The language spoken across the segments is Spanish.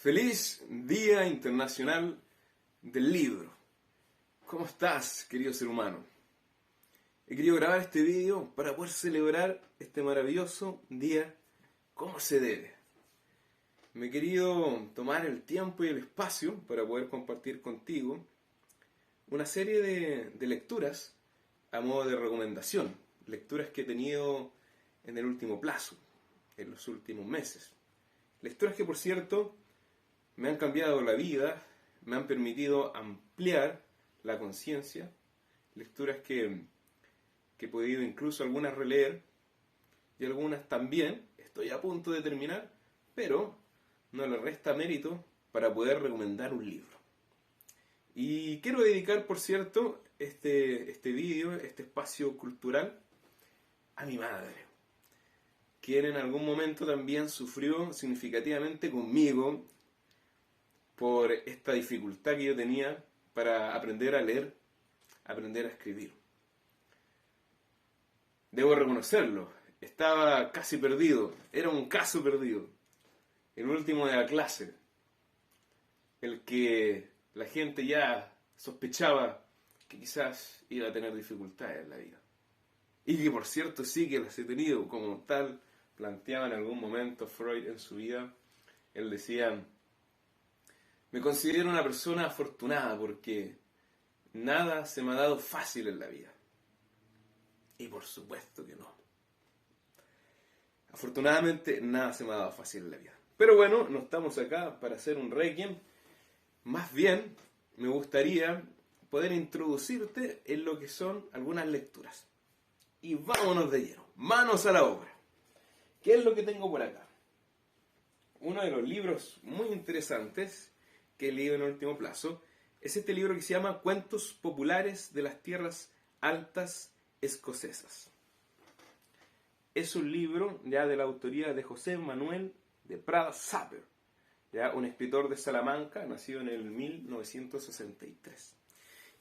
Feliz Día Internacional del Libro. ¿Cómo estás, querido ser humano? He querido grabar este video para poder celebrar este maravilloso día como se debe. Me he querido tomar el tiempo y el espacio para poder compartir contigo una serie de lecturas a modo de recomendación. Lecturas que he tenido en el último plazo, en los últimos meses. Lecturas que, por cierto, me han cambiado la vida, me han permitido ampliar la conciencia. Lecturas que he podido incluso algunas releer y algunas también estoy a punto de terminar, pero no le resta mérito para poder recomendar un libro. Y quiero dedicar, por cierto, este vídeo, este espacio cultural, a mi madre, quien en algún momento también sufrió significativamente conmigo por esta dificultad que yo tenía para aprender a leer, aprender a escribir. Debo reconocerlo, estaba casi perdido, era un caso perdido, el último de la clase, el que la gente ya sospechaba que quizás iba a tener dificultades en la vida. Y que, por cierto, sí que las he tenido, como tal planteaba en algún momento Freud en su vida. Él decía: me considero una persona afortunada porque nada se me ha dado fácil en la vida. Y por supuesto que no. Afortunadamente nada se me ha dado fácil en la vida. Pero bueno, no estamos acá para hacer un requiem. Más bien, me gustaría poder introducirte en lo que son algunas lecturas. Y vámonos de lleno, manos a la obra. ¿Qué es lo que tengo por acá? Uno de los libros muy interesantes que he leído en el último plazo es este libro que se llama Cuentos populares de las tierras altas escocesas. Es un libro ya de la autoría de José Manuel de Prada Sapper, ya un escritor de Salamanca, nacido en el 1963.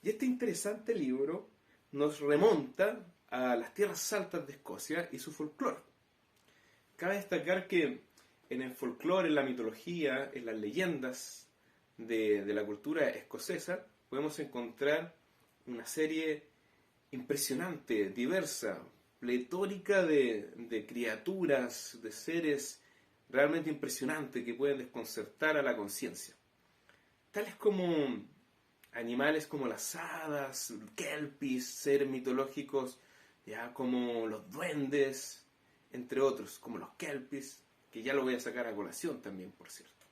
Y este interesante libro nos remonta a las tierras altas de Escocia y su folclore. Cabe destacar que en el folclore, en la mitología, en las leyendas de la cultura escocesa, podemos encontrar una serie impresionante, diversa, pletórica de criaturas, de seres realmente impresionantes que pueden desconcertar a la conciencia. Tales como animales como las hadas, kelpies, seres mitológicos ya como los duendes, entre otros, como los kelpies, que ya lo voy a sacar a colación también, por cierto.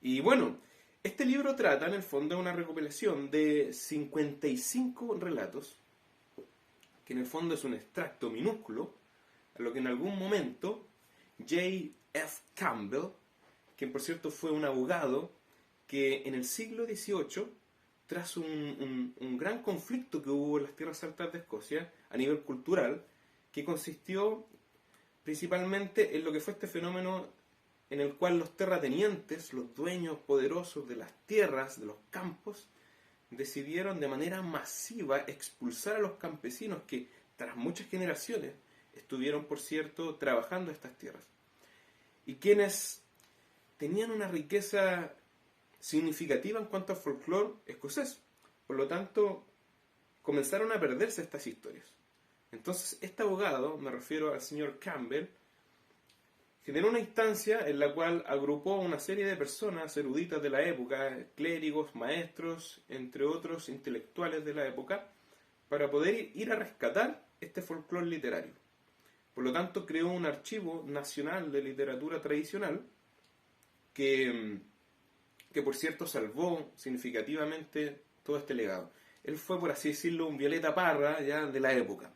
Y bueno, este libro trata en el fondo de una recopilación de 55 relatos, que en el fondo es un extracto minúsculo, a lo que en algún momento J.F. Campbell, quien por cierto fue un abogado que en el siglo XVIII, tras un gran conflicto que hubo en las tierras altas de Escocia a nivel cultural, que consistió principalmente en lo que fue este fenómeno en el cual los terratenientes, los dueños poderosos de las tierras, de los campos, decidieron de manera masiva expulsar a los campesinos que tras muchas generaciones estuvieron, por cierto, trabajando estas tierras. Y quienes tenían una riqueza significativa en cuanto al folclore escocés. Por lo tanto, comenzaron a perderse estas historias. Entonces, este abogado, me refiero al señor Campbell, generó una instancia en la cual agrupó a una serie de personas eruditas de la época, clérigos, maestros, entre otros intelectuales de la época, para poder ir a rescatar este folclore literario. Por lo tanto, creó un archivo nacional de literatura tradicional que por cierto salvó significativamente todo este legado. Él fue, por así decirlo, un Violeta Parra ya de la época.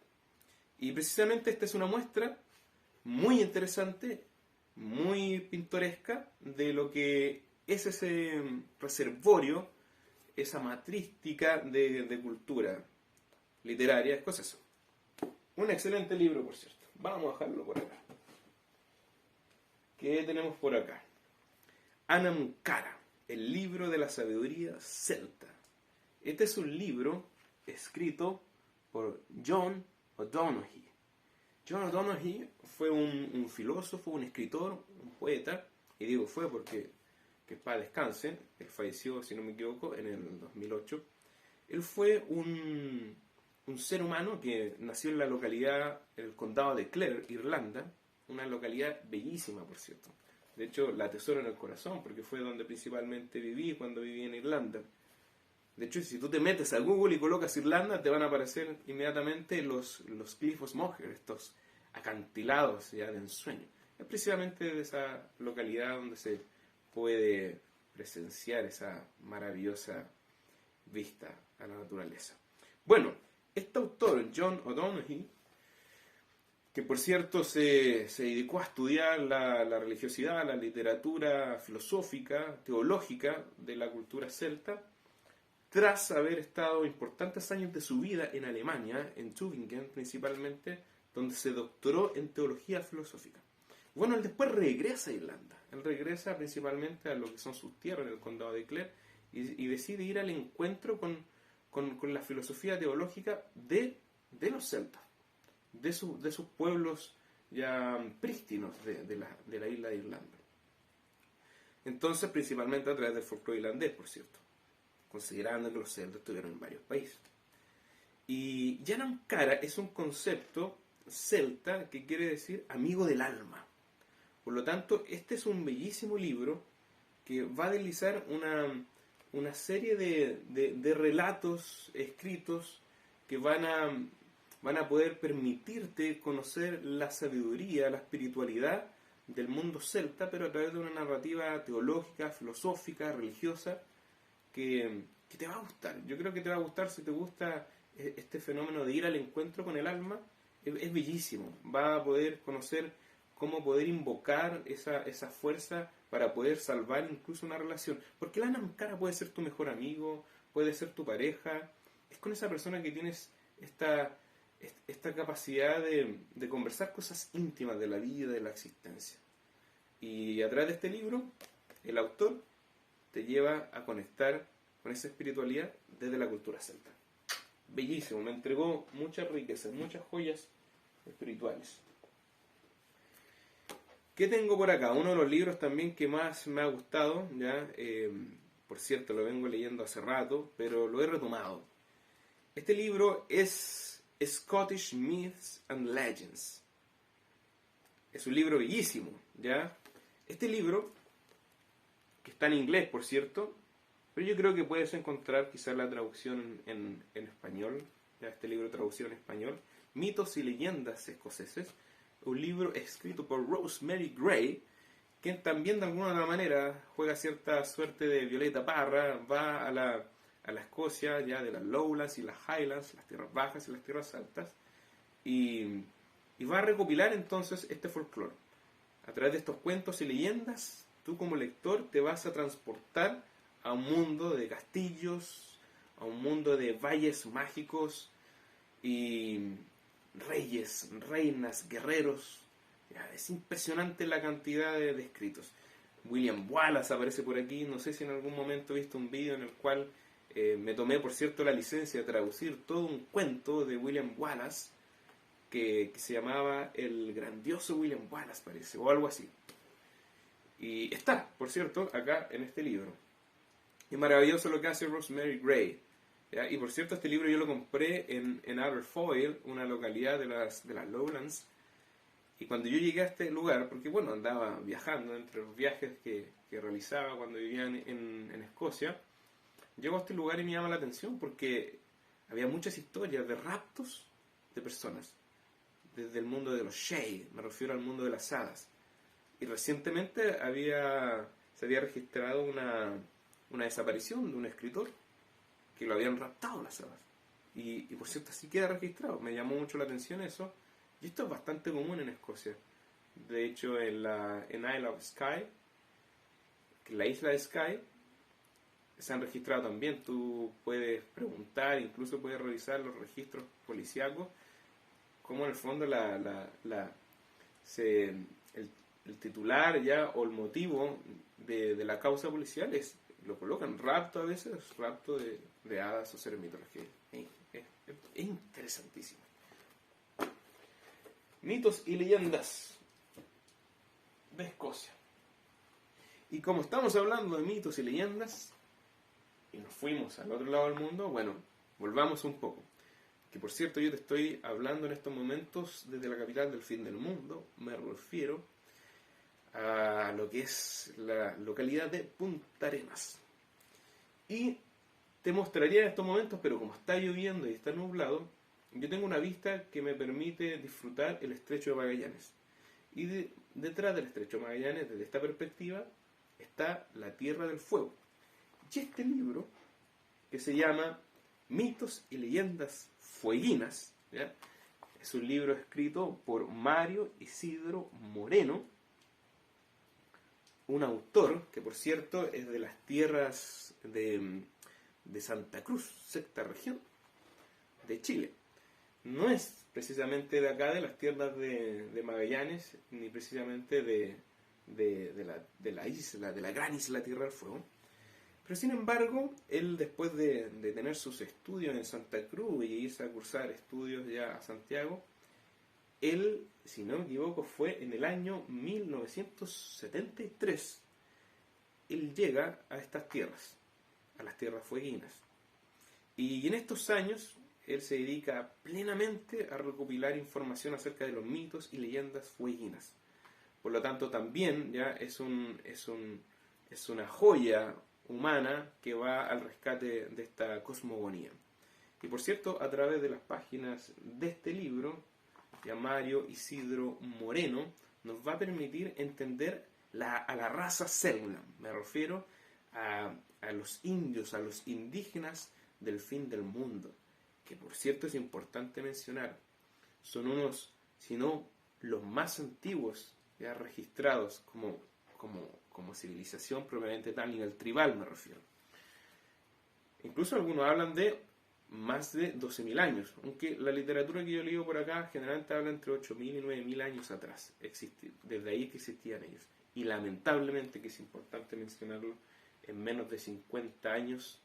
Y precisamente esta es una muestra muy interesante, muy pintoresca, de lo que es ese reservorio, esa matrística de cultura literaria escocesa. Un excelente libro, por cierto. Vamos a dejarlo por acá. ¿Qué tenemos por acá? Anamcara, el libro de la sabiduría celta. Este es un libro escrito por John O'Donoghue. John O'Donoghue fue un filósofo, un escritor, un poeta, y digo fue porque que para descanse, él falleció, si no me equivoco, en el 2008. Él fue un ser humano que nació en la localidad, en el condado de Clare, Irlanda, una localidad bellísima, por cierto. De hecho, la atesoro en el corazón, porque fue donde principalmente viví cuando viví en Irlanda. De hecho, si tú te metes a Google y colocas Irlanda, te van a aparecer inmediatamente los Cliffs Moher, estos acantilados ya de ensueño. Es precisamente de esa localidad donde se puede presenciar esa maravillosa vista a la naturaleza. Bueno, este autor, John O'Donoghue, que por cierto se dedicó a estudiar la religiosidad, la literatura filosófica, teológica de la cultura celta, tras haber estado importantes años de su vida en Alemania, en Tübingen principalmente, donde se doctoró en teología filosófica. Bueno, él después regresa a Irlanda. Él regresa principalmente a lo que son sus tierras en el condado de Clare y decide ir al encuentro con la filosofía teológica de los celtas, de sus pueblos ya prístinos de la isla de Irlanda. Entonces, principalmente a través del folclore irlandés, por cierto, considerando que los celtas estuvieron en varios países. Y Yanam Cara es un concepto celta que quiere decir amigo del alma. Por lo tanto, este es un bellísimo libro que va a deslizar una serie de relatos escritos que van a poder permitirte conocer la sabiduría, la espiritualidad del mundo celta, pero a través de una narrativa teológica, filosófica, religiosa, que te va a gustar. Yo creo que te va a gustar si te gusta este fenómeno de ir al encuentro con el alma. Es bellísimo. Va a poder conocer cómo poder invocar esa fuerza para poder salvar incluso una relación. Porque la Namcara puede ser tu mejor amigo, puede ser tu pareja. Es con esa persona que tienes esta capacidad de conversar cosas íntimas de la vida, de la existencia. Y a través de este libro, el autor te lleva a conectar con esa espiritualidad desde la cultura celta. Bellísimo, me entregó muchas riquezas, muchas joyas espirituales. ¿Qué tengo por acá? Uno de los libros también que más me ha gustado, ya, por cierto, lo vengo leyendo hace rato, pero lo he retomado. Este libro es Scottish Myths and Legends. Es un libro bellísimo, ¿ya? Este libro, que está en inglés, por cierto, pero yo creo que puedes encontrar quizás la traducción en español, ya este libro traducido en español, Mitos y Leyendas Escoceses, un libro escrito por Rosemary Gray, que también de alguna manera juega cierta suerte de Violeta Parra, va a la Escocia, ya de las Lowlands y las Highlands, las tierras bajas y las tierras altas, y va a recopilar entonces este folclore. A través de estos cuentos y leyendas, tú como lector te vas a transportar a un mundo de castillos, a un mundo de valles mágicos y reyes, reinas, guerreros. Ya, es impresionante la cantidad de escritos. William Wallace aparece por aquí. No sé si en algún momento he visto un vídeo en el cual me tomé, por cierto, la licencia de traducir todo un cuento de William Wallace que se llamaba El grandioso William Wallace, parece, o algo así. Y está, por cierto, acá en este libro. Y maravilloso lo que hace Rosemary Gray. ¿Ya? Y por cierto, este libro yo lo compré en Aberfoyle, una localidad de las Lowlands. Y cuando yo llegué a este lugar, porque bueno, andaba viajando entre los viajes que realizaba cuando vivía en Escocia, llego a este lugar y me llama la atención porque había muchas historias de raptos de personas. Desde el mundo de los Shay, me refiero al mundo de las hadas. Y recientemente se había registrado una desaparición de un escritor que lo habían raptado las hadas. Y por cierto, así queda registrado. Me llamó mucho la atención eso. Y esto es bastante común en Escocia. De hecho, en Isle of Skye, que la isla de Skye, se han registrado también. Tú puedes preguntar, incluso puedes revisar los registros policíacos, como en el fondo el titular ya o el motivo de la causa policial lo colocan rapto a veces, rapto de hadas o seres mitológicos. Es interesantísimo. Mitos y leyendas de Escocia. Y como estamos hablando de mitos y leyendas, y nos fuimos al otro lado del mundo, bueno, volvamos un poco. Que por cierto, yo te estoy hablando en estos momentos desde la capital del fin del mundo. Me refiero a lo que es la localidad de Punta Arenas. Y te mostraría en estos momentos, pero como está lloviendo y está nublado, yo tengo una vista que me permite disfrutar el estrecho de Magallanes. Y detrás del estrecho de Magallanes, desde esta perspectiva, está la Tierra del Fuego. Y este libro, que se llama Mitos y Leyendas Fueguinas, ¿ya? Es un libro escrito por Mario Isidro Moreno, un autor que por cierto es de las tierras de Santa Cruz, sexta región de Chile. No es precisamente de acá, de las tierras de Magallanes, ni precisamente de la isla, de la gran isla Tierra del Fuego. Pero sin embargo, él después de tener sus estudios en Santa Cruz y irse a cursar estudios ya a Santiago, él, si no me equivoco, fue en el año 1973, él llega a estas tierras, a las tierras fueguinas. Y en estos años, él se dedica plenamente a recopilar información acerca de los mitos y leyendas fueguinas. Por lo tanto, también ya es una joya humana que va al rescate de esta cosmogonía. Y por cierto, a través de las páginas de este libro, ya Mario Isidro Moreno nos va a permitir entender a la raza Selknam. Me refiero a los indios, a los indígenas del fin del mundo, que por cierto es importante mencionar, son unos, si no los más antiguos ya registrados como civilización propiamente tal, a nivel tribal me refiero. Incluso algunos hablan de más de 12.000 años, aunque la literatura que yo leo por acá generalmente habla entre 8.000 y 9.000 años atrás, desde ahí que existían ellos. Y lamentablemente, que es importante mencionarlo, en menos de 50 años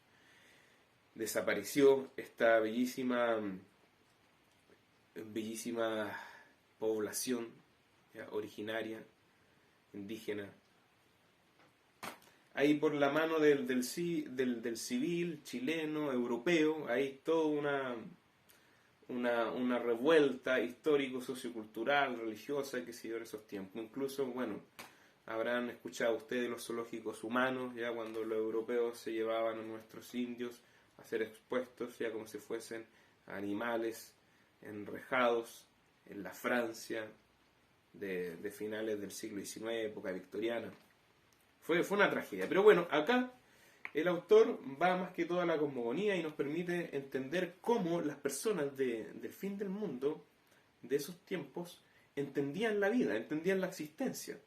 desapareció esta bellísima población ya, originaria, indígena. Ahí por la mano del civil chileno, europeo, hay toda una revuelta histórico, sociocultural, religiosa que se dio en esos tiempos. Incluso, bueno, habrán escuchado ustedes los zoológicos humanos, ya cuando los europeos se llevaban a nuestros indios a ser expuestos, ya como si fuesen animales enrejados en la Francia de finales del siglo XIX, época victoriana. Fue una tragedia. Pero bueno, acá el autor va más que todo a la cosmogonía y nos permite entender cómo las personas del fin del mundo, de esos tiempos, entendían la vida, entendían la existencia.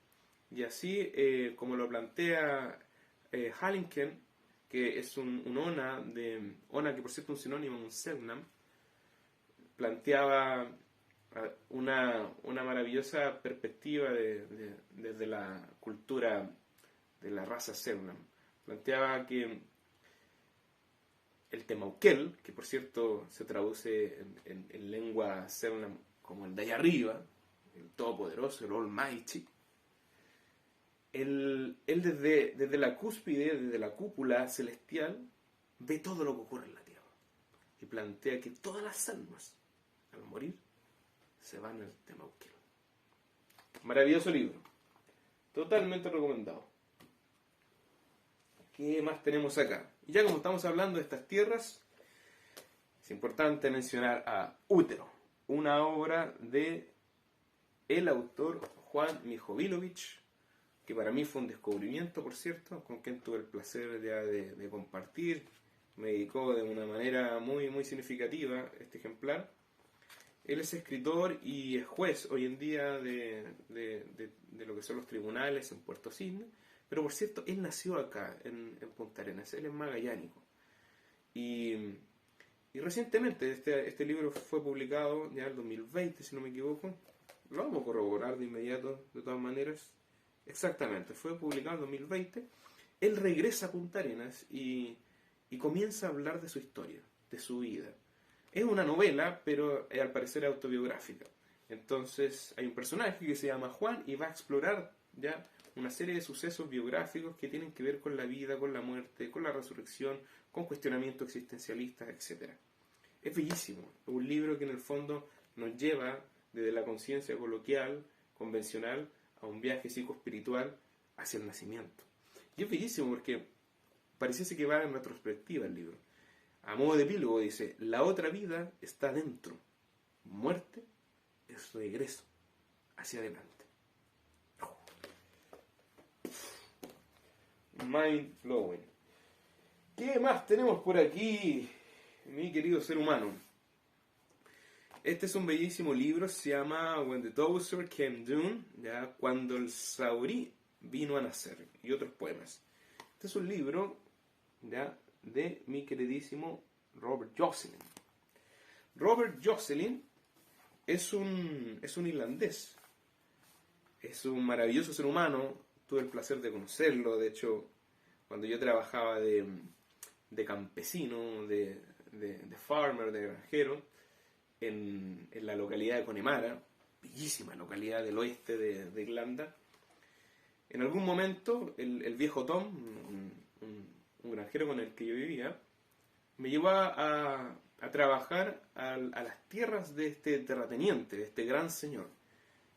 Y así, como lo plantea Hallington, que es un Ona que por cierto es un sinónimo, un Selknam, planteaba una maravillosa perspectiva desde la cultura de la raza Selknam. Planteaba que el Temauquel, que por cierto se traduce en lengua Selknam como el de allá arriba, el todopoderoso, el Almighty, él desde la cúspide, desde la cúpula celestial, ve todo lo que ocurre en la tierra. Y plantea que todas las almas, al morir, se van al Temauquel. Maravilloso libro. Totalmente recomendado. ¿Qué más tenemos acá? Y ya como estamos hablando de estas tierras, es importante mencionar a Útero, una obra de el autor Juan Mijovilovich, que para mí fue un descubrimiento, por cierto, con quien tuve el placer ya de compartir. Me dedicó de una manera muy, muy significativa este ejemplar. Él es escritor y es juez hoy en día de lo que son los tribunales en Puerto Cisne. Pero por cierto, él nació acá, en Punta Arenas. Él es magallánico. Y recientemente este libro fue publicado ya en el 2020, si no me equivoco. Lo vamos a corroborar de inmediato, de todas maneras. Exactamente, fue publicado en 2020. Él regresa a Punta Arenas y comienza a hablar de su historia, de su vida. Es una novela, pero al parecer autobiográfica. Entonces hay un personaje que se llama Juan y va a explorar ya una serie de sucesos biográficos que tienen que ver con la vida, con la muerte, con la resurrección, con cuestionamientos existencialistas, etcétera. Es bellísimo, es un libro que en el fondo nos lleva desde la conciencia coloquial, convencional, a un viaje psicoespiritual hacia el nacimiento. Y es bellísimo porque pareciese que va en retrospectiva el libro. A modo de epílogo dice, la otra vida está dentro, muerte es regreso hacia adelante. Mind blowing. ¿Qué más tenemos por aquí, mi querido ser humano? Este es un bellísimo libro, se llama When the Dowser Came Down, ya, cuando el Saurí vino a nacer, y otros poemas. Este es un libro, ya, de mi queridísimo Robert Jocelyn. Robert Jocelyn es un irlandés, es un maravilloso ser humano. Tuve el placer de conocerlo, de hecho, cuando yo trabajaba de campesino, de farmer, de granjero, en la localidad de Connemara, bellísima localidad del oeste de Irlanda. En algún momento, el viejo Tom, un granjero con el que yo vivía, me llevó a trabajar a las tierras de este terrateniente, de este gran señor,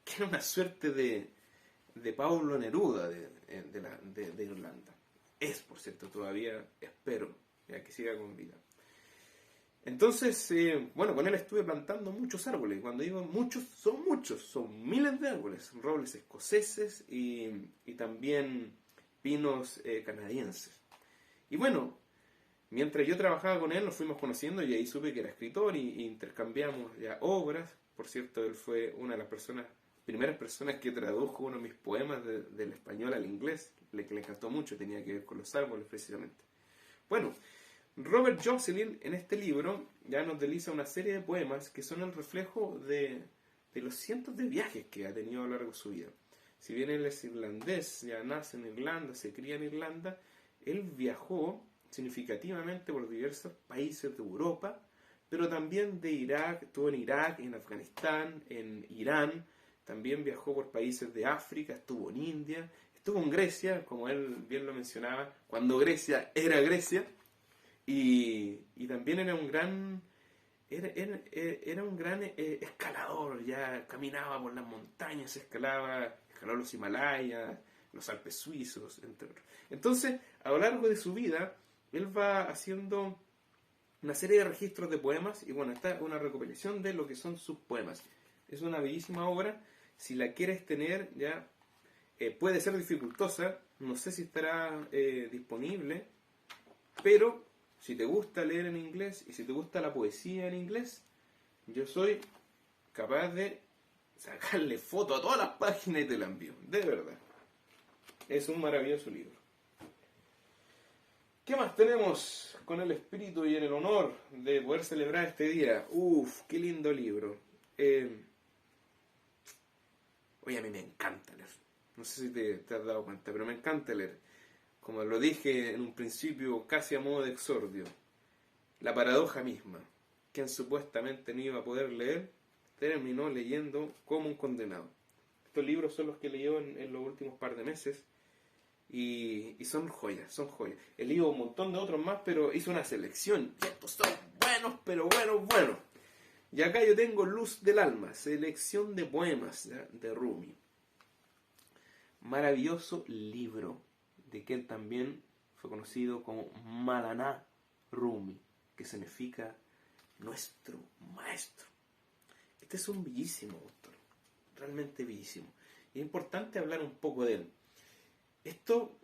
que era una suerte de Pablo Neruda de Irlanda. Es, por cierto, todavía, espero, ya que siga con vida. Entonces, bueno, con él estuve plantando muchos árboles. Cuando digo muchos, son miles de árboles. Robles escoceses y también pinos canadienses. Y bueno, mientras yo trabajaba con él, nos fuimos conociendo y ahí supe que era escritor y intercambiamos ya obras. Por cierto, él fue una de las primeras personas que tradujo uno de mis poemas del español al inglés. Le encantó mucho, tenía que ver con los árboles precisamente. Bueno, Robert Jocelyn en este libro ya nos desliza una serie de poemas que son el reflejo de los cientos de viajes que ha tenido a lo largo de su vida. Si bien él es irlandés, ya nace en Irlanda, se cría en Irlanda, él viajó significativamente por diversos países de Europa, pero también de Irak, estuvo en Irak, en Afganistán, en Irán, también viajó por países de África, estuvo en India, estuvo en Grecia, como él bien lo mencionaba, cuando Grecia era Grecia, y también era un gran escalador, ya caminaba por las montañas, escaló los Himalayas, los Alpes suizos, entre otros. Entonces, a lo largo de su vida, él va haciendo una serie de registros de poemas, y bueno, esta es una recopilación de lo que son sus poemas. Es una bellísima obra, si la quieres tener, ya puede ser dificultosa, no sé si estará disponible, pero si te gusta leer en inglés y si te gusta la poesía en inglés, yo soy capaz de sacarle foto a todas las páginas y te la envío, de verdad. Es un maravilloso libro. ¿Qué más tenemos con el espíritu y en el honor de poder celebrar este día? Uf, qué lindo libro. Oye, a mí me encanta leer. No sé si te has dado cuenta, pero me encanta leer. Como lo dije en un principio, casi a modo de exordio, la paradoja misma. Quien supuestamente no iba a poder leer, terminó leyendo como un condenado. Estos libros son los que leí en los últimos par de meses y son joyas, son joyas. He leído un montón de otros más, pero hice una selección. Y estos son buenos, pero buenos. Y acá yo tengo Luz del Alma, selección de poemas, ¿ya?, de Rumi. Maravilloso libro, de que él también fue conocido como Malaná Rumi, que significa nuestro maestro. Este es un bellísimo autor, realmente bellísimo. Y es importante hablar un poco de él. Esto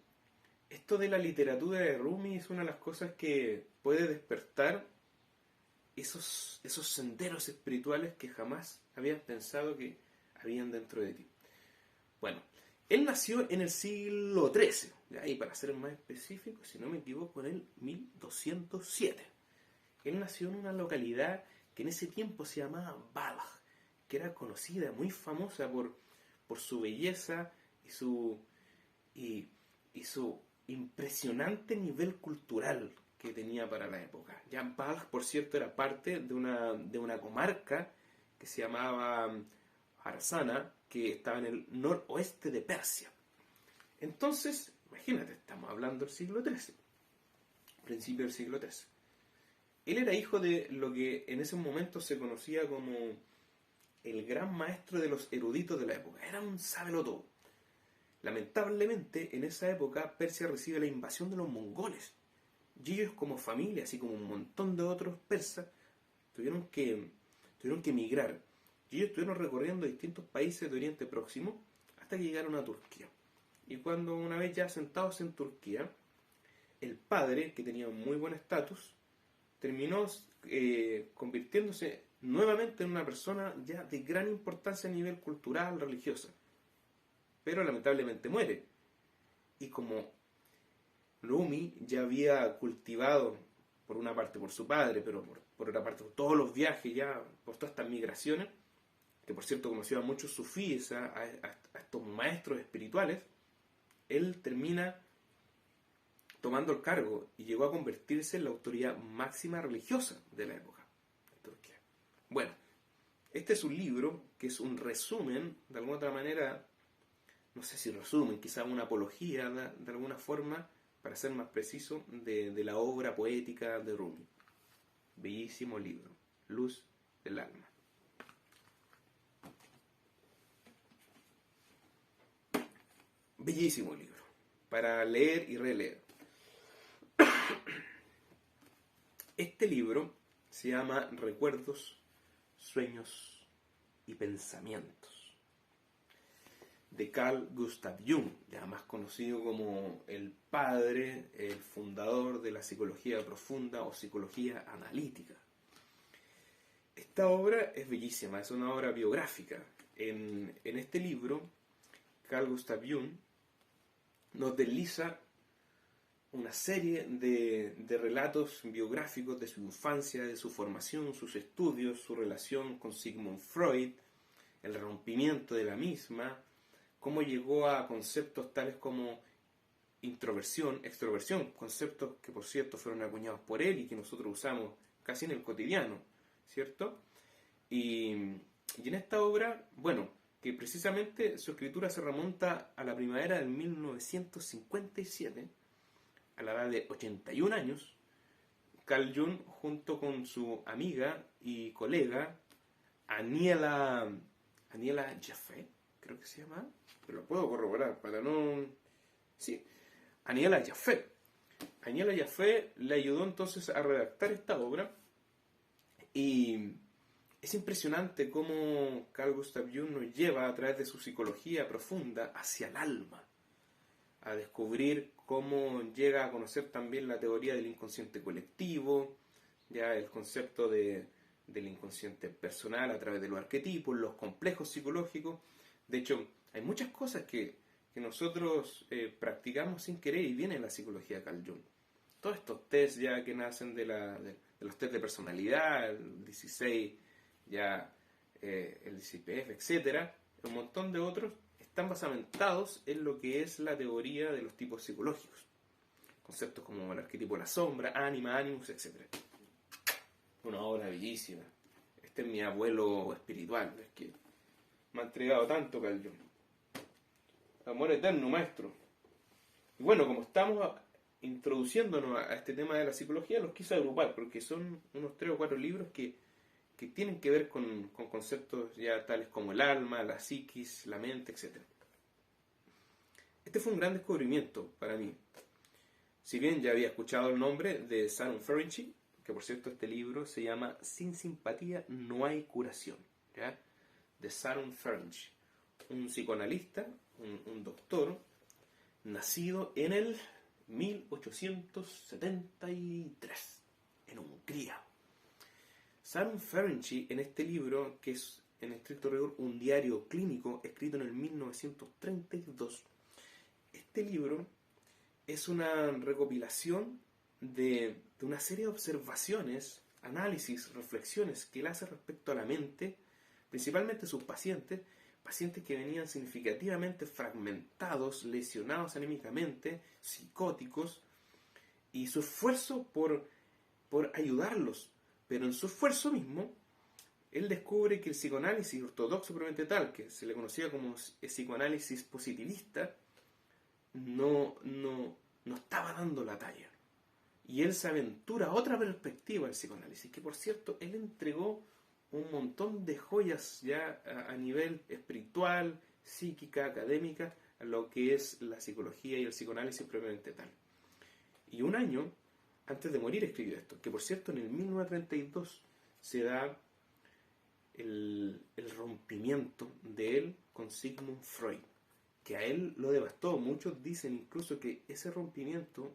de la literatura de Rumi es una de las cosas que puede despertar esos senderos espirituales que jamás habías pensado que habían dentro de ti. Bueno, él nació en el siglo XIII, y para ser más específico, si no me equivoco, en el 1207. Él nació en una localidad que en ese tiempo se llamaba Balch, que era conocida, muy famosa por su belleza y su impresionante nivel cultural que tenía para la época. Ya Balch, por cierto, era parte de una comarca que se llamaba Arsana, que estaba en el noroeste de Persia. Entonces, imagínate, estamos hablando del siglo XIII, principio del siglo XIII. Él era hijo de lo que en ese momento se conocía como el gran maestro de los eruditos de la época. Era un sabelotodo. Lamentablemente, en esa época, Persia recibe la invasión de los mongoles. Y ellos como familia, así como un montón de otros persas, tuvieron que emigrar. Y ellos estuvieron recorriendo distintos países de Oriente Próximo hasta que llegaron a Turquía. Y cuando una vez ya sentados en Turquía, el padre, que tenía un muy buen estatus, terminó convirtiéndose nuevamente en una persona ya de gran importancia a nivel cultural, religiosa. Pero lamentablemente muere. Y como Rumi ya había cultivado, por una parte por su padre, pero por otra parte por todos los viajes, ya por todas estas migraciones, que por cierto conoció a muchos sufíes, a estos maestros espirituales, él termina tomando el cargo y llegó a convertirse en la autoridad máxima religiosa de la época en Turquía. Bueno, este es un libro que es un resumen, de alguna otra manera, no sé si resumen, quizá una apología de alguna forma, para ser más preciso, de la obra poética de Rumi. Bellísimo libro, Luz del Alma. Bellísimo libro, para leer y releer. Este libro se llama Recuerdos, Sueños y Pensamientos, de Carl Gustav Jung, ya más conocido como el padre, el fundador de la psicología profunda o psicología analítica. Esta obra es bellísima, es una obra biográfica. En este libro, Carl Gustav Jung nos desliza una serie de relatos biográficos de su infancia, de su formación, sus estudios, su relación con Sigmund Freud, el rompimiento de la misma, cómo llegó a conceptos tales como introversión, extroversión, conceptos que por cierto fueron acuñados por él y que nosotros usamos casi en el cotidiano, ¿cierto? Y en esta obra, bueno, que precisamente su escritura se remonta a la primavera del 1957, a la edad de 81 años, Carl Jung, junto con su amiga y colega, Aniela Jaffe, creo que se llama, pero lo puedo corroborar para no... Sí, Aniela Jaffe. Aniela Jaffe le ayudó entonces a redactar esta obra y es impresionante cómo Carl Gustav Jung nos lleva a través de su psicología profunda hacia el alma, a descubrir cómo llega a conocer también la teoría del inconsciente colectivo, ya el concepto del inconsciente personal a través de los arquetipos, los complejos psicológicos. De hecho, hay muchas cosas que nosotros practicamos sin querer y viene en la psicología de Carl Jung. Todos estos test ya que nacen de los test de personalidad, el 16, ya el DCPF, etcétera, un montón de otros, están basamentados en lo que es la teoría de los tipos psicológicos. Conceptos como el arquetipo de la sombra, ánima, ánimos, etc. Una obra bellísima. Este es mi abuelo espiritual, es que me ha entregado tanto, Carl Jung. Amor eterno, maestro. Y bueno, como estamos introduciéndonos a este tema de la psicología, los quise agrupar, porque son unos 3 o 4 libros que tienen que ver con conceptos ya tales como el alma, la psiquis, la mente, etc. Este fue un gran descubrimiento para mí. Si bien ya había escuchado el nombre de Sarum Ferenczi, que por cierto este libro se llama Sin simpatía no hay curación, ¿ya? De Sarum Ferenczi, un psicoanalista, un doctor, nacido en el 1873, en Hungría. Sarum Ferenczi, en este libro, que es en estricto rigor un diario clínico escrito en el 1932, este libro es una recopilación de una serie de observaciones, análisis, reflexiones que él hace respecto a la mente, principalmente sus pacientes que venían significativamente fragmentados, lesionados anímicamente, psicóticos, y su esfuerzo por ayudarlos. Pero en su esfuerzo mismo, él descubre que el psicoanálisis ortodoxo propiamente tal, que se le conocía como psicoanálisis positivista, no estaba dando la talla. Y él se aventura a otra perspectiva del psicoanálisis, que por cierto, él entregó un montón de joyas ya a nivel espiritual, psíquica, académica, a lo que es la psicología y el psicoanálisis propiamente tal. Y un año antes de morir escribió esto, que por cierto en el 1932 se da el rompimiento de él con Sigmund Freud, que a él lo devastó. Muchos dicen incluso que ese rompimiento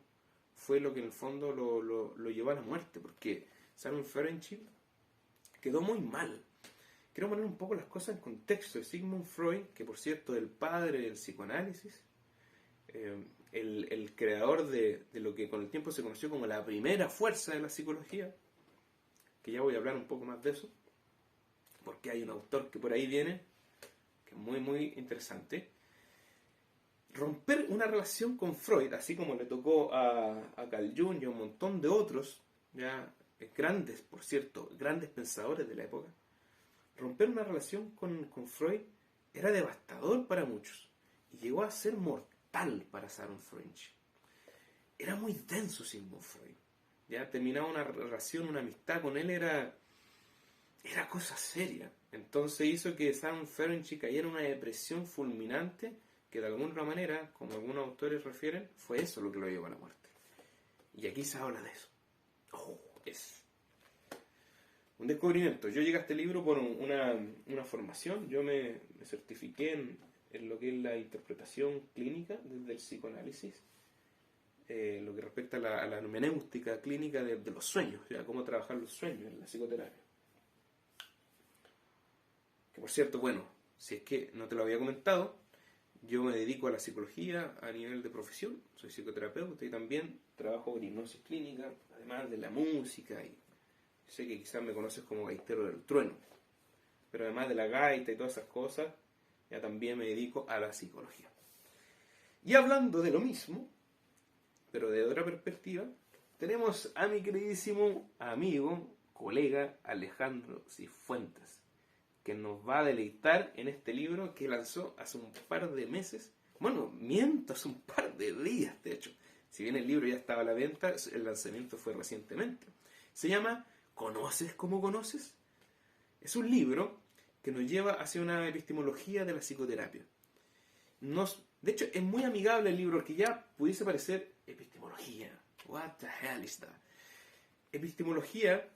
fue lo que en el fondo lo llevó a la muerte, porque Simon Ferenczi quedó muy mal. Quiero poner un poco las cosas en contexto. Sigmund Freud, que por cierto es el padre del psicoanálisis, el creador de lo que con el tiempo se conoció como la primera fuerza de la psicología, que ya voy a hablar un poco más de eso, porque hay un autor que por ahí viene, que es muy muy interesante. Romper una relación con Freud, así como le tocó a Carl Jung y a un montón de otros, ya grandes, por cierto, grandes pensadores de la época, romper una relación con Freud era devastador para muchos y llegó a ser mortal para Sigmund Freud. Era muy denso Sigmund Freud. Ya terminaba una relación, una amistad con él era cosa seria. Entonces hizo que Sigmund Freud cayera en una depresión fulminante, que de alguna manera, como algunos autores refieren, fue eso lo que lo llevó a la muerte. Y aquí se habla de eso. Es un descubrimiento. Yo llegué a este libro por una formación. Yo me certifiqué en lo que es la interpretación clínica desde el psicoanálisis, lo que respecta a la hermenéutica clínica de los sueños, ya cómo trabajar los sueños en la psicoterapia. Que por cierto, bueno, si es que no te lo había comentado, yo me dedico a la psicología a nivel de profesión, soy psicoterapeuta y también trabajo con hipnosis clínica, además de la música, y sé que quizás me conoces como gaitero del trueno, pero además de la gaita y todas esas cosas, ya también me dedico a la psicología. Y hablando de lo mismo, pero de otra perspectiva, tenemos a mi queridísimo amigo, colega Alejandro Cifuentes, que nos va a deleitar en este libro que lanzó hace un par de meses. Bueno, miento, hace un par de días, de hecho. Si bien el libro ya estaba a la venta, el lanzamiento fue recientemente. Se llama ¿Conoces cómo conoces? Es un libro que nos lleva hacia una epistemología de la psicoterapia. De hecho, es muy amigable el libro, que ya pudiese parecer epistemología. What the hell is that? Epistemología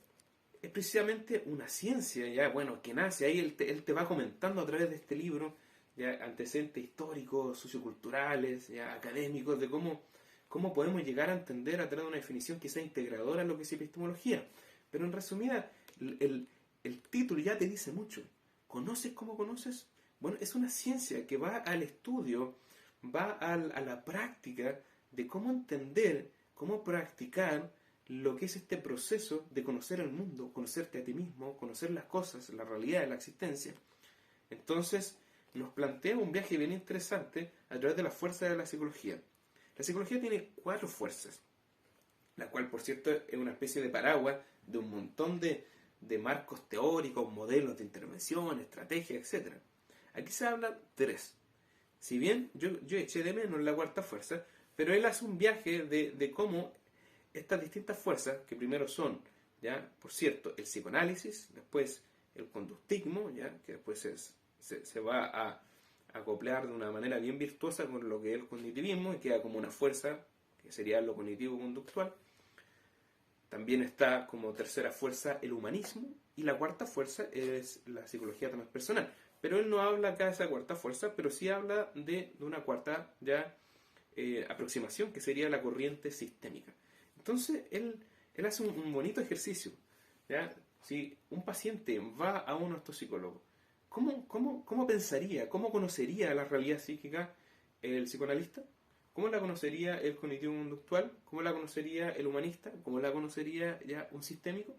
es precisamente una ciencia, ya bueno, que nace ahí. Él te va comentando a través de este libro ya antecedentes históricos, socioculturales, ya académicos, de cómo podemos llegar a entender a través de una definición que sea integradora lo que es epistemología. Pero en resumida, el título ya te dice mucho. ¿Conoces cómo conoces? Bueno, es una ciencia que va al estudio, va a la práctica de cómo entender, cómo practicar lo que es este proceso de conocer el mundo, conocerte a ti mismo, conocer las cosas, la realidad de la existencia. Entonces, nos plantea un viaje bien interesante a través de la fuerza de la psicología. La psicología tiene 4 fuerzas, la cual, por cierto, es una especie de paraguas de un montón de marcos teóricos, modelos de intervención, estrategias, etc. Aquí se habla 3. Si bien yo eché de menos la 4ª fuerza, pero él hace un viaje de cómo estas distintas fuerzas, que primero son, ya, por cierto, el psicoanálisis, después el conductismo, ya, que después se va a acoplar de una manera bien virtuosa con lo que es el cognitivismo y queda como una fuerza que sería lo cognitivo-conductual. También está como tercera fuerza el humanismo, y la 4ª fuerza es la psicología transpersonal. Pero él no habla acá de esa 4ª fuerza, pero sí habla de una 4ª ya aproximación, que sería la corriente sistémica. Entonces él hace un bonito ejercicio, ¿ya? Si un paciente va a uno de estos psicólogos, ¿cómo pensaría, cómo conocería la realidad psíquica el psicoanalista? ¿Cómo la conocería el cognitivo-conductual? ¿Cómo la conocería el humanista? ¿Cómo la conocería ya un sistémico?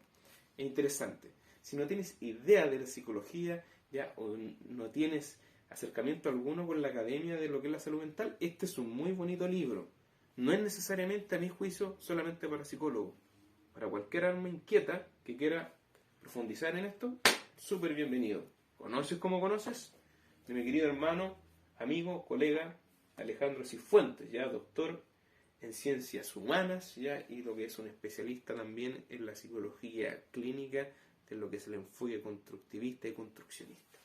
Es interesante. Si no tienes idea de la psicología, ya, o no tienes acercamiento alguno con la academia de lo que es la salud mental, este es un muy bonito libro. No es necesariamente, a mi juicio, solamente para psicólogos. Para cualquier alma inquieta que quiera profundizar en esto, súper bienvenido. ¿Conoces cómo conoces? De mi querido hermano, amigo, colega Alejandro Cifuentes, ya doctor en ciencias humanas, ya, y lo que es un especialista también en la psicología clínica, de lo que es el enfoque constructivista y construccionista.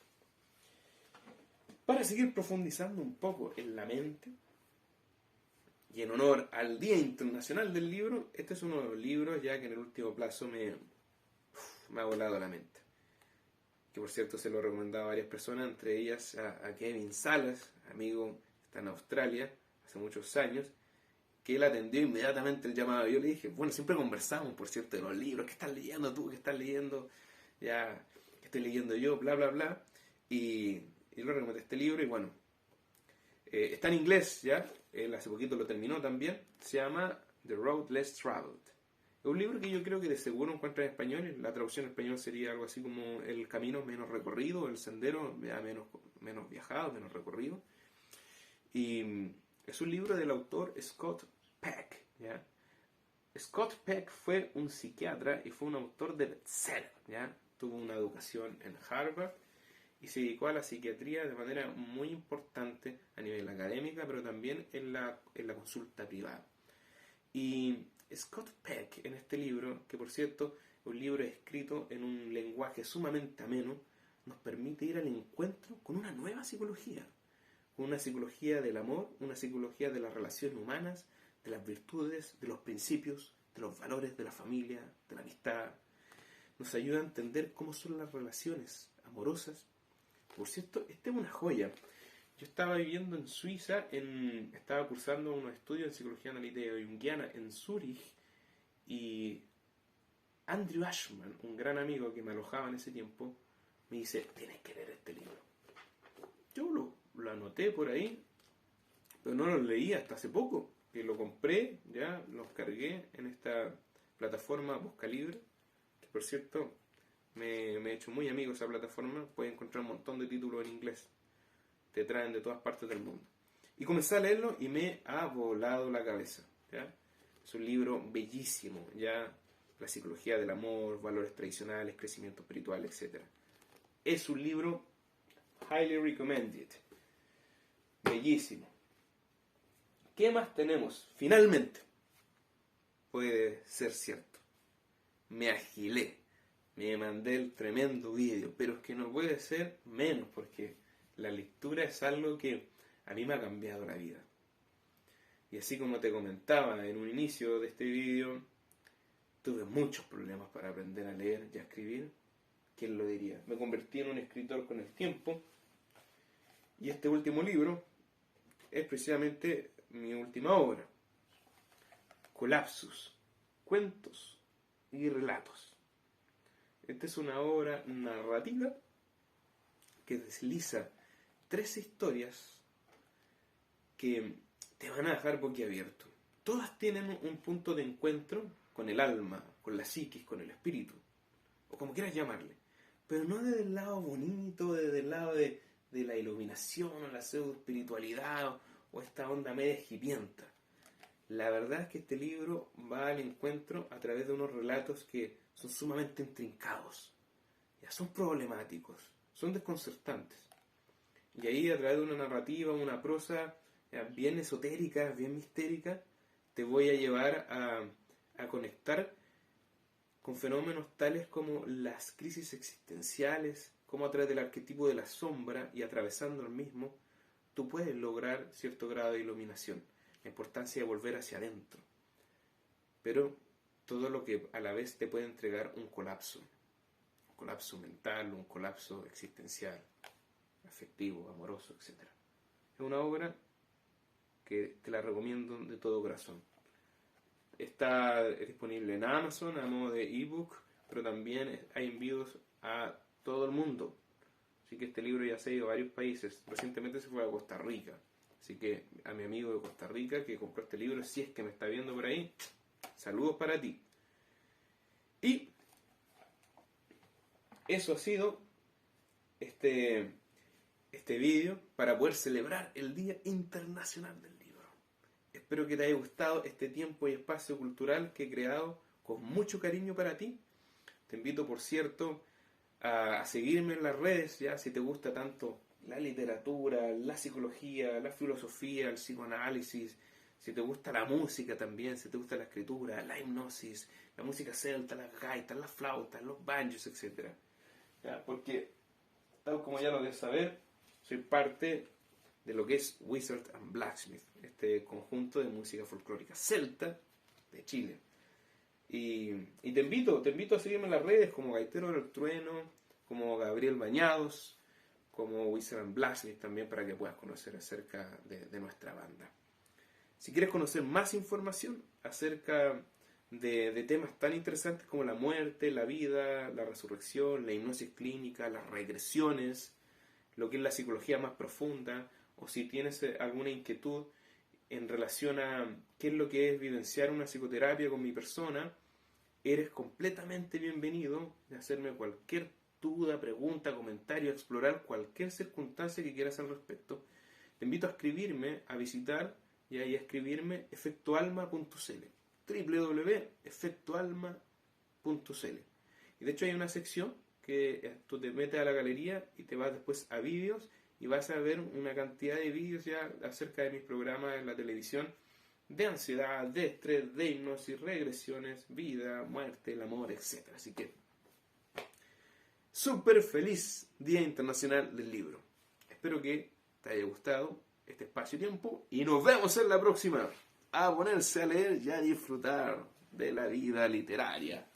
Para seguir profundizando un poco en la mente, y en honor al Día Internacional del Libro, este es uno de los libros ya que en el último plazo me ha volado la mente. Que por cierto se lo he recomendado a varias personas, entre ellas a Kevin Salas, amigo que está en Australia hace muchos años, que él atendió inmediatamente el llamado. Yo le dije, bueno, siempre conversamos, por cierto, de los libros, ¿qué estás leyendo tú? ¿Qué estás leyendo? Ya, ¿qué estoy leyendo yo? Bla, bla, bla. Y le recomendé este libro y bueno, está en inglés, ¿ya? Él hace poquito lo terminó también. Se llama The Road Less Traveled. Es un libro que yo creo que de seguro encuentra en español. La traducción en español sería algo así como El camino menos recorrido, el sendero ya menos viajado, menos recorrido. Y es un libro del autor Scott Peck, ¿ya? Scott Peck fue un psiquiatra y fue un autor de bestseller, ¿ya? Tuvo una educación en Harvard y se dedicó a la psiquiatría de manera muy importante a nivel académica, pero también en la consulta privada. Y Scott Peck, en este libro, que por cierto es un libro escrito en un lenguaje sumamente ameno, nos permite ir al encuentro con una nueva psicología. Una psicología del amor, una psicología de las relaciones humanas, de las virtudes, de los principios, de los valores de la familia, de la amistad. Nos ayuda a entender cómo son las relaciones amorosas. Por cierto, esta es una joya. Yo estaba viviendo en Suiza, estaba cursando unos estudios en psicología analítica junguiana en Zúrich, y Andrew Ashman, un gran amigo que me alojaba en ese tiempo, me dice, tienes que leer este libro. Yo lo anoté por ahí, pero no lo leí hasta hace poco, que lo compré, ya lo cargué en esta plataforma Buscalibre, que por cierto me he hecho muy amigo de esa plataforma. Puedes encontrar un montón de títulos en inglés, te traen de todas partes del mundo. Y comencé a leerlo y me ha volado la cabeza, ¿ya? Es un libro bellísimo, ya, la psicología del amor, valores tradicionales, crecimiento espiritual, etc. Es un libro highly recommended, bellísimo. ¿Qué más tenemos? Finalmente, puede ser cierto, me agilé, me mandé el tremendo vídeo, pero es que no puede ser menos, porque la lectura es algo que a mí me ha cambiado la vida. Y así como te comentaba en un inicio de este vídeo, tuve muchos problemas para aprender a leer y a escribir. ¿Quién lo diría? Me convertí en un escritor con el tiempo, y este último libro es precisamente mi última obra. Colapsus, cuentos y relatos. Esta es una obra narrativa que desliza 13 historias que te van a dejar boquiabierto. Todas tienen un punto de encuentro con el alma, con la psiquis, con el espíritu, o como quieras llamarle, pero no desde el lado bonito, desde el lado de la iluminación, o la pseudo espiritualidad, o esta onda media hipienta. La verdad es que este libro va al encuentro a través de unos relatos que son sumamente intrincados, ya son problemáticos, son desconcertantes. Y ahí, a través de una narrativa, una prosa bien esotérica, bien mistérica, te voy a llevar a conectar con fenómenos tales como las crisis existenciales, como a través del arquetipo de la sombra y atravesando el mismo, tú puedes lograr cierto grado de iluminación. La importancia de volver hacia adentro. Pero todo lo que a la vez te puede entregar un colapso mental, un colapso existencial, afectivo, amoroso, etc. Es una obra que te la recomiendo de todo corazón. Está disponible en Amazon a modo de ebook, pero también hay envíos a todo el mundo. Así que este libro ya se ha ido a varios países. Recientemente se fue a Costa Rica. Así que a mi amigo de Costa Rica que compró este libro, si es que me está viendo por ahí, saludos para ti. Y eso ha sido este vídeo para poder celebrar el Día Internacional del Libro. Espero que te haya gustado este tiempo y espacio cultural que he creado con mucho cariño para ti. Te invito, por cierto, a seguirme en las redes, ya si te gusta tanto la literatura, la psicología, la filosofía, el psicoanálisis, si te gusta la música también, si te gusta la escritura, la hipnosis, la música celta, las gaitas, las flautas, los banjos, etcétera. ¿Ya? Porque, tal como ya lo debes saber, soy parte de lo que es Wizard and Blacksmith, este conjunto de música folclórica celta de Chile. Y te invito a seguirme en las redes como Gaitero del Trueno, como Gabriel Bañados, como Wizard and Blacksmith también, para que puedas conocer acerca de nuestra banda. Si quieres conocer más información acerca de temas tan interesantes como la muerte, la vida, la resurrección, la hipnosis clínica, las regresiones, lo que es la psicología más profunda, o si tienes alguna inquietud en relación a qué es lo que es vivenciar una psicoterapia con mi persona, eres completamente bienvenido de hacerme cualquier duda, pregunta, comentario, explorar cualquier circunstancia que quieras al respecto. Te invito a escribirme, a visitar y ahí a escribirme efectoalma.cl, www.efectoalma.cl. Y de hecho hay una sección que tú te metes a la galería y te vas después a vídeos y vas a ver una cantidad de vídeos ya acerca de mis programas en la televisión de ansiedad, de estrés, de hipnosis, regresiones, vida, muerte, el amor, etc. Así que, súper feliz Día Internacional del Libro. Espero que te haya gustado este espacio-tiempo y nos vemos en la próxima. A ponerse a leer y a disfrutar de la vida literaria.